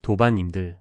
도반님들.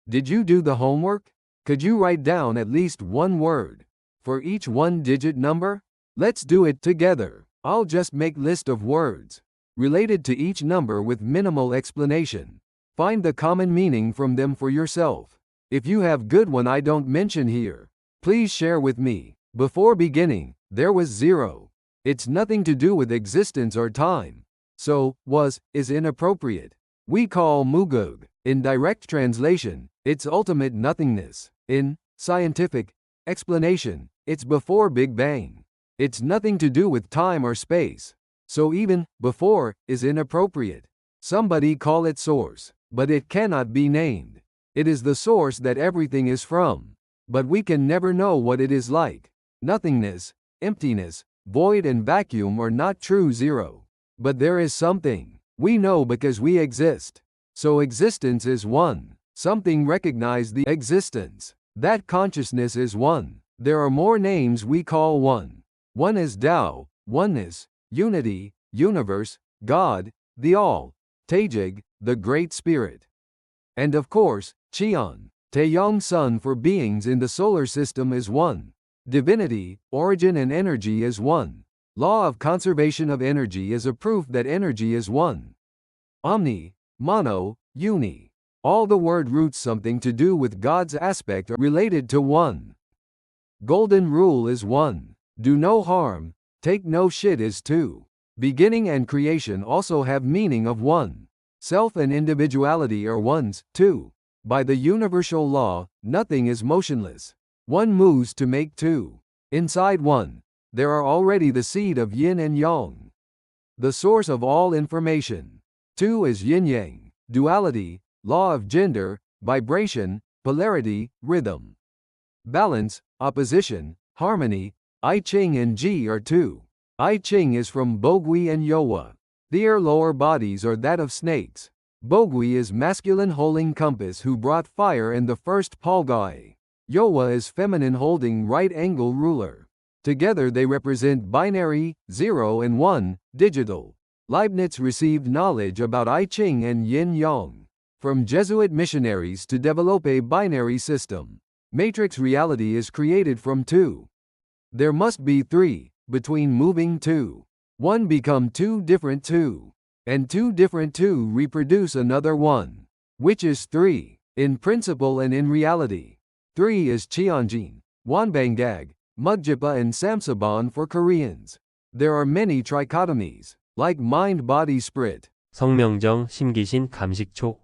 Did you do the homework? Could you write down at least one word for each one-digit number? Let's do it together. I'll just make list of words related to each number with minimal explanation. Find the common meaning from them for yourself. If you have good one I don't mention here, please share with me. Before beginning, there was 0. It's nothing to do with existence or time. So, was, is inappropriate. We call mugug. In direct translation, it's ultimate nothingness. In scientific explanation, it's before Big Bang. It's nothing to do with time or space. So even before is inappropriate. Somebody call it source, but it cannot be named. It is the source that everything is from. But we can never know what it is like. Nothingness, emptiness, void and vacuum are not true 0. But there is something. We know because we exist. So existence is one. Something recognize the existence. That consciousness is one. There are more names we call one. One is Tao, oneness, unity, universe, God, the All, Taejig, the Great Spirit. And of course, Cheon, Taeyong Sun for beings in the solar system is one. Divinity, origin and energy is one. Law of conservation of energy is a proof that energy is one. Omni, mono, uni. All the word roots something to do with God's aspect are related to one. Golden rule is 1. Do no harm, take no shit is 2. Beginning and creation also have meaning of 1. Self and individuality are ones, 2. By the universal law, nothing is motionless. 1 moves to make 2. Inside 1, there are already the seed of yin and yang. The source of all information. 2 is yin-yang, duality, law of gender, vibration, polarity, rhythm. Balance, opposition, harmony. I Ching and Ji are 2. I Ching is from Bogui and Yowa. Their lower bodies are that of snakes. Bogui is masculine holding compass who brought fire and the first Palgai. Yowa is feminine holding right angle ruler. Together they represent binary, 0 and 1, digital. Leibniz received knowledge about I Ching and Yin Yang from Jesuit missionaries to develop a binary system. Matrix reality is created from 2. There must be 3, between moving 2. 1 become 2 different 2. And 2 different 2 reproduce another 1. Which is 3, in principle and in reality. 3 is Cheonjin, Wanbangag, Mugjipa and Samsaban for Koreans. There are many trichotomies, like mind-body split. 성명정, 심기신, 감식초.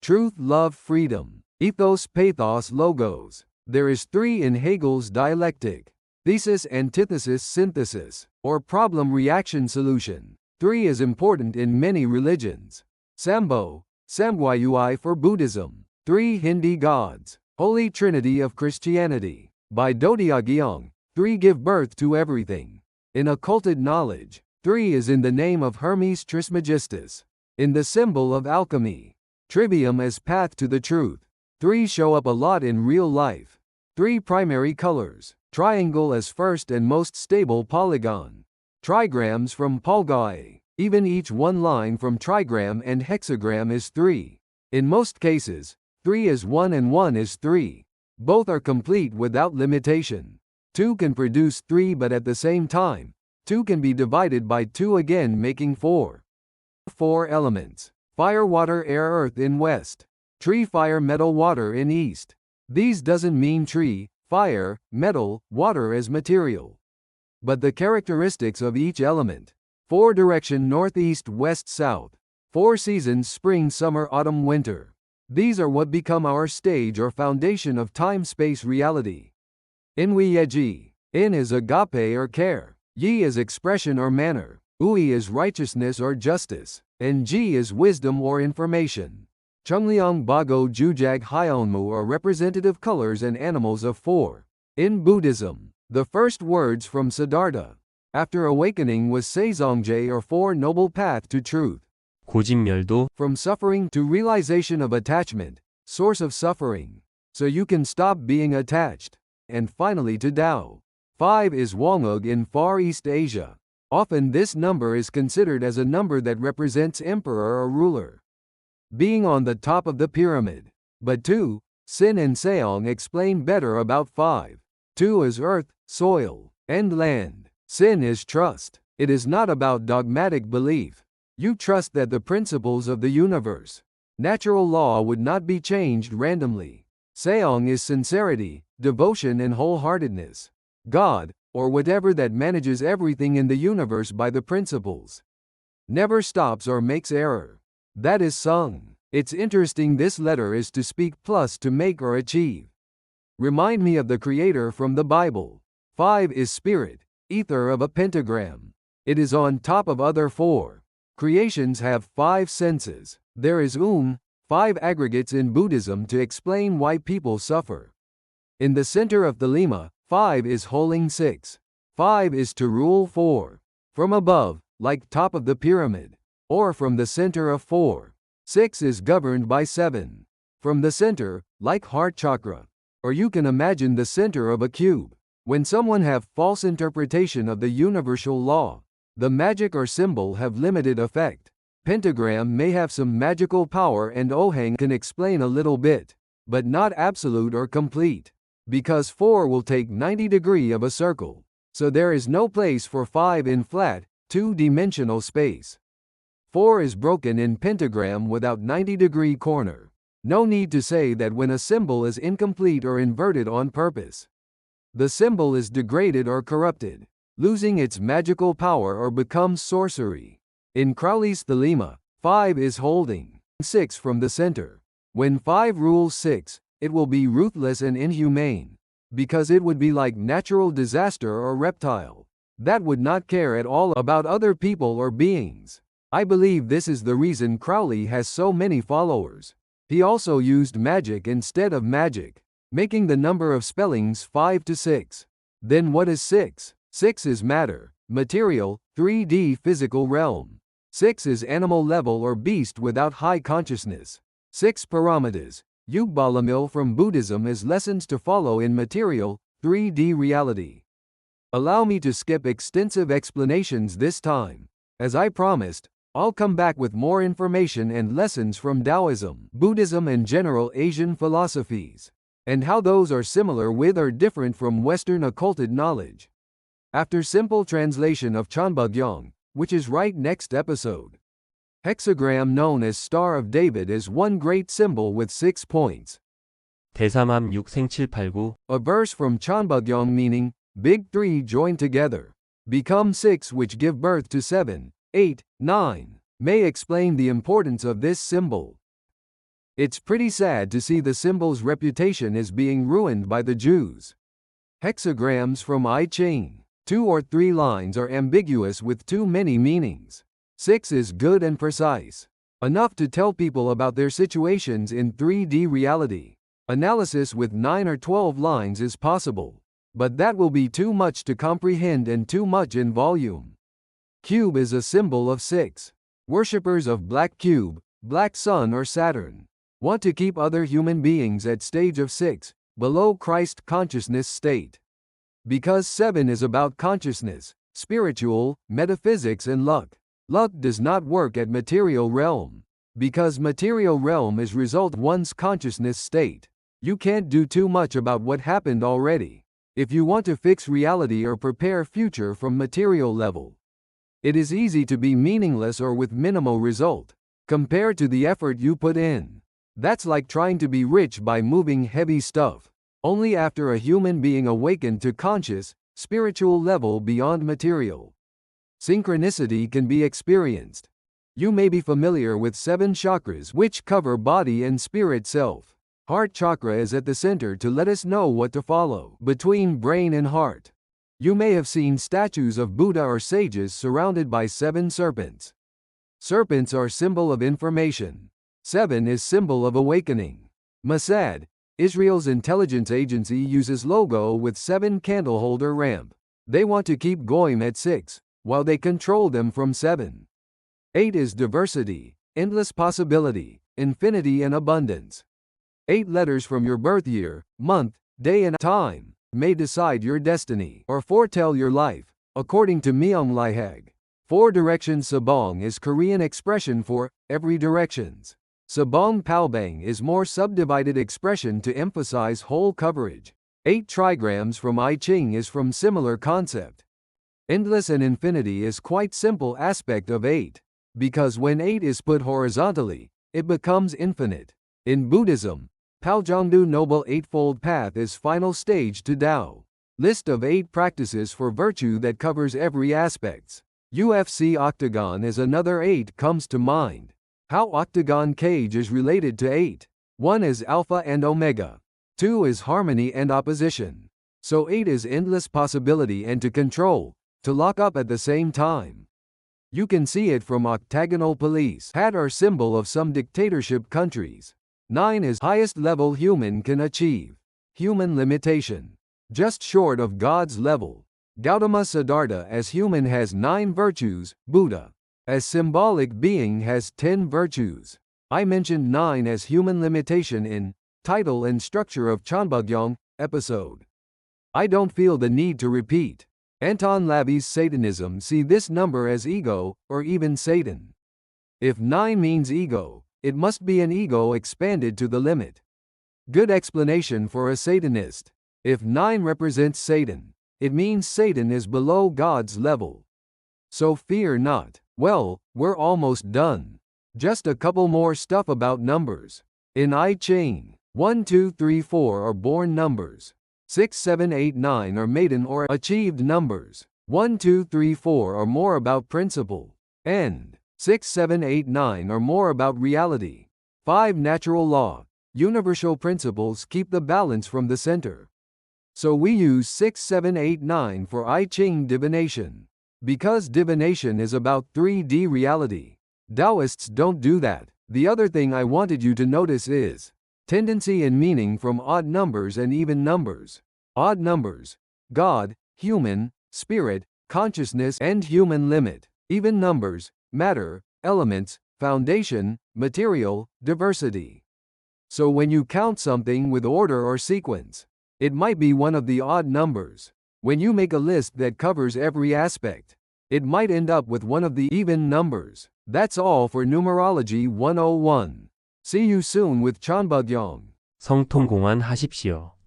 Truth, love, freedom. Ethos, pathos, logos. There is 3 in Hegel's dialectic. Thesis, antithesis, synthesis, or problem-reaction solution. 3 is important in many religions. Sambo, Samgwayui for Buddhism. 3 Hindi gods. Holy Trinity of Christianity. By Dodiagyong, 3 give birth to everything. In occulted knowledge, 3 is in the name of Hermes Trismegistus. In the symbol of alchemy. Trivium as path to the truth. 3 show up a lot in real life. 3 primary colors. Triangle as first and most stable polygon. Trigrams from Palgai. Even each one line from trigram and hexagram is 3. In most cases, 3 is 1 and 1 is 3. Both are complete without limitation. 2 can produce 3 but at the same time, 2 can be divided by 2 again making 4. 4 elements. Fire, water, air, earth in west. Tree, fire, metal, water in east. These doesn't mean tree, fire, metal, water as material, but the characteristics of each element. 4 direction northeast, west, south. 4 seasons spring, summer, autumn, winter. These are what become our stage or foundation of time-space reality. Inwi yeji. In is agape or care. Yi is expression or manner. Ui is righteousness or justice. And Ji is wisdom or information. Chungliang Bago Jujag Hyonmu are representative colors and animals of 4. In Buddhism, the first words from Siddhartha after awakening was Seizongje or 4 noble path to truth. 고진멸도. From suffering to realization of attachment, source of suffering, so you can stop being attached. And finally to Tao. 5 is Wangug in Far East Asia. Often this number is considered as a number that represents emperor or ruler. being on the top of the pyramid. But 2, Sin and Seong explain better about 5. 2 is earth, soil, and land. Sin is trust. It is not about dogmatic belief. You trust that the principles of the universe, natural law would not be changed randomly. Seong is sincerity, devotion and wholeheartedness. God, or whatever that manages everything in the universe by the principles, never stops or makes error. That is Sung. It's interesting this letter is to speak plus to make or achieve. Remind me of the Creator from the Bible. 5 is spirit, ether of a pentagram. It is on top of other 4. Creations have 5 senses. There is 5 aggregates in Buddhism to explain why people suffer. In the center of Thelema, 5 is holding 6. 5 is to rule 4. From above, like top of the pyramid, or from the center of 4. 6 is governed by 7. From the center, like heart chakra. Or you can imagine the center of a cube. When someone have false interpretation of the universal law, the magic or symbol have limited effect. Pentagram may have some magical power and Ohang can explain a little bit, but not absolute or complete. Because 4 will take 90 degree of a circle. So there is no place for 5 in flat, 2-dimensional space. 4 is broken in pentagram without 90-degree corner. No need to say that when a symbol is incomplete or inverted on purpose, the symbol is degraded or corrupted, losing its magical power or becomes sorcery. In Crowley's Thelema, 5 is holding 6 from the center. When 5 rules 6, it will be ruthless and inhumane, because it would be like natural disaster or reptile that would not care at all about other people or beings. I believe this is the reason Crowley has so many followers. He also used magic instead of magic, making the number of spellings 5 to 6. Then what is 6? 6 is matter, material, 3D physical realm. 6 is animal level or beast without high consciousness. 6 paramitas, Yugbalamil from Buddhism is lessons to follow in material, 3D reality. Allow me to skip extensive explanations this time. As I promised, I'll come back with more information and lessons from Taoism, Buddhism and general Asian philosophies, and how those are similar with or different from Western occulted knowledge. After simple translation of Chanbagyong, which is right next episode. Hexagram known as Star of David is one great symbol with 6 points. 대삼함 6 생칠 8 9 A verse from Chanbagyong meaning, big 3 joined together, become 6 which give birth to 7, 8, 9, may explain the importance of this symbol. It's pretty sad to see the symbol's reputation is being ruined by the Jews. Hexagrams from I Ching. 2 or 3 lines are ambiguous with too many meanings. 6 is good and precise, enough to tell people about their situations in 3D reality. Analysis with 9 or 12 lines is possible, but that will be too much to comprehend and too much in volume. Cube is a symbol of 6. Worshippers of black cube, black sun or Saturn, want to keep other human beings at stage of 6, below Christ consciousness state. Because 7 is about consciousness, spiritual, metaphysics and luck. Luck does not work at material realm. Because material realm is result one's consciousness state. You can't do too much about what happened already. If you want to fix reality or prepare future from material level, it is easy to be meaningless or with minimal result, compared to the effort you put in. That's like trying to be rich by moving heavy stuff. Only after a human being awakened to conscious, spiritual level beyond material. Synchronicity can be experienced. You may be familiar with 7 chakras which cover body and spirit self. Heart chakra is at the center to let us know what to follow between brain and heart. You may have seen statues of Buddha or sages surrounded by 7 serpents. Serpents are symbol of information. 7 is symbol of awakening. Mossad, Israel's intelligence agency, uses logo with 7 candle holder ramp. They want to keep Goyim at 6, while they control them from 7. 8 is diversity, endless possibility, infinity and abundance. 8 letters from your birth year, month, day and time may decide your destiny or foretell your life, according to Myung Lihag. 4 directions Sabong is Korean expression for every directions. Sabong palbang is more subdivided expression to emphasize whole coverage. 8 trigrams from I Ching is from similar concept. Endless and infinity is quite simple aspect of 8. Because when 8 is put horizontally, it becomes infinite. In Buddhism, Paljongdu Noble Eightfold Path is final stage to Tao. List of 8 practices for virtue that covers every aspects. UFC octagon is another 8 comes to mind. How octagon cage is related to 8. 1 is alpha and omega. 2 is harmony and opposition. So 8 is endless possibility and to control, to lock up at the same time. You can see it from octagonal police hat or symbol of some dictatorship countries. 9 is highest level human can achieve. Human limitation. Just short of God's level. Gautama Siddhartha as human has 9 virtues, Buddha as symbolic being has 10 virtues. I mentioned 9 as human limitation in title and structure of Chanbagyong episode. I don't feel the need to repeat. Anton LaVey's Satanism see this number as ego, or even Satan. If 9 means ego, it must be an ego expanded to the limit. Good explanation for a Satanist. If 9 represents Satan, it means Satan is below God's level. So fear not. Well, we're almost done. Just a couple more stuff about numbers. In I Ching, 1, 2, 3, 4 are born numbers. 6, 7, 8, 9 are maiden or achieved numbers. 1, 2, 3, 4 are more about principle. And 6, 7, 8, 9 are more about reality. 5 natural law. Universal principles keep the balance from the center. So we use 6, 7, 8, 9 for I Ching divination. Because divination is about 3D reality. Taoists don't do that. The other thing I wanted you to notice is tendency and meaning from odd numbers and even numbers. Odd numbers, God, human, spirit, consciousness and human limit. Even numbers, matter, elements, foundation, material, diversity. So when you count something with order or sequence, it might be one of the odd numbers. When you make a list that covers every aspect, it might end up with one of the even numbers. That's all for Numerology 101. See you soon with Chanbagyong. 성통공환 하십시오.